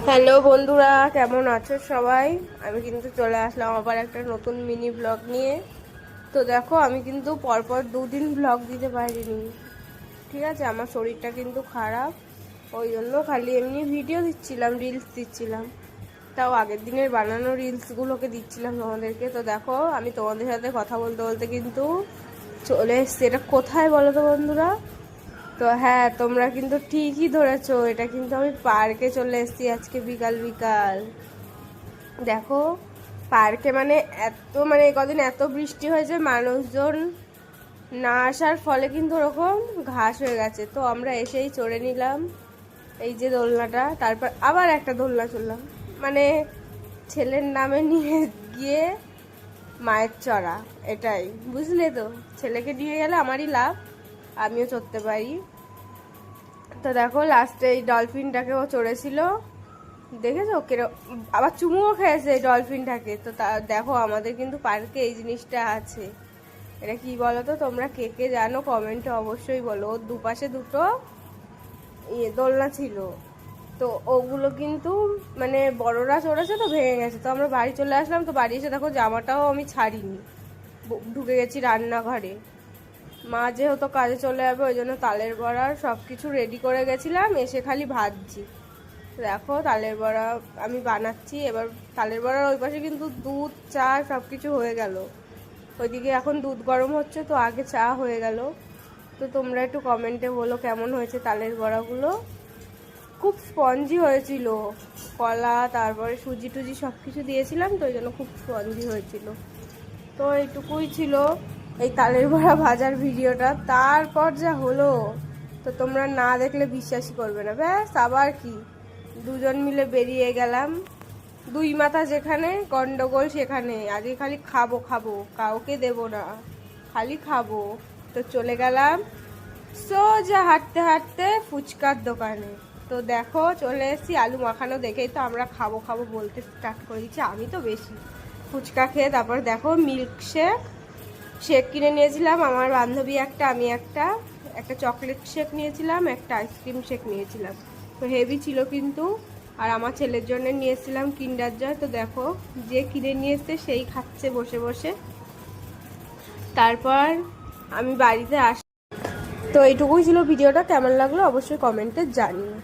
Hello বন্ধুরা, কেমন আছো সবাই? আমি কিন্তু চলে আসলাম আবার একটা নতুন মিনি ব্লগ নিয়ে। তো দেখো, আমি কিন্তু পরপর 2 দিন ব্লগ দিতে পারিনি। ঠিক আছে, আমার শরীরটা কিন্তু খারাপ, ওই জন্য খালি এমনি ভিডিও দিচ্ছিলাম, রিলস দিচ্ছিলাম। তাও আগের দিনের বানানো রিলসগুলোকে দিচ্ছিলাম তোমাদেরকে। তো দেখো, আমি তোমাদের সাথে কথা বলতে বলতে কিন্তু চলে এসছি। এটা কোথায় বলো তো বন্ধুরা? তো হ্যাঁ, তোমরা কিন্তু ঠিকই ধরেছো, এটা কিন্তু আমি পার্কে চলে এসেছি আজকে বিকাল বিকাল। দেখো, পার্কে মানে কদিন এত বৃষ্টি হয়েছে, মানুষজন না আসার ফলে কিন্তু ওরকম ঘাস হয়ে গেছে। তো আমরা এসেই চড়ে নিলাম এই যে দোলনাটা, তারপর আবার একটা দোলনা চড়লাম। মানে ছেলের নামে নিয়ে গিয়ে মায়ের চড়া, এটাই বুঝলে তো। ছেলেকে নিয়ে গেলে আমারই লাভ, আমিও চড়তে পারি। তো দেখো, লাস্টে এই ডলফিনটাকেও চড়েছিল, দেখেছো আবার চুমুও খেয়েছে এই ডলফিনটাকে। তো দেখো, আমাদের কিন্তু পার্কে এই জিনিসটা আছে। এটা কি বলো তো তোমরা, কে কে জানো কমেন্টে অবশ্যই বলো। ওর দুপাশে দুটো দোলনা ছিল, তো ওগুলো কিন্তু মানে বড়রা চড়েছে তো ভেঙে গেছে। তো আমরা বাড়ি চলে আসলাম। তো বাড়ি এসে দেখো, জামাটাও আমি ছাড়িনি, ঢুকে গেছি রান্নাঘরে। মা যেহেতু কাজে চলে যাবে, ওই জন্য তালের বড়ার সব কিছু রেডি করে গেছিলাম, এসে খালি ভাজছি। দেখো, তালের বড়া আমি বানাচ্ছি এবার। তালের বড়ার ওই পাশে কিন্তু দুধ, চা সব কিছু হয়ে গেল। ওইদিকে এখন দুধ গরম হচ্ছে, তো আগে চা হয়ে গেল। তো তোমরা একটু কমেন্টে বলো কেমন হয়েছে তালের বড়াগুলো। খুব স্পঞ্জি হয়েছিল, কলা তারপরে সুজি টুজি সব কিছু দিয়েছিলাম, তো ওই জন্য খুব স্পঞ্জি হয়েছিল। তো এইটুকুই ছিল এই তালের বড়া ভাজার ভিডিওটা। তারপর যা হলো, তো তোমরা না দেখলে বিশ্বাসই করবে না। ব্যাস, আবার কি, দুজন মিলে বেরিয়ে গেলাম। দুই মাথা যেখানে গন্ডগোল সেখানে। আজকে খালি খাবো খাবো, কাউকে দেব না, খালি খাবো। তো চলে গেলাম সোজা হাঁটতে হাঁটতে ফুচকার দোকানে। তো দেখো, চলে এসেছি। আলু মাখানো দেখেই তো আমরা খাবো খাবো বলতে স্টার্ট করে দিচ্ছি। আমি তো বেশি ফুচকা খেয়ে তারপর দেখো মিল্ক শেক কিনে নিয়েছিলাম। আমার বান্ধবী একটা, আমি একটা চকলেট শেক নিয়েছিলাম, একটা আইসক্রিম শেক নিয়েছিলাম। তো হেভি ছিল কিন্তু। আর আমার ছেলের জন্য নিয়েছিলাম কিন্ডার জয়। তো দেখো, যে কিনে নিয়ে এসছে সেই খাচ্ছে বসে বসে। তারপর আমি বাড়িতে তো এইটুকুই ছিল ভিডিওটা। কেমন লাগলো অবশ্যই কমেন্টে জানিও।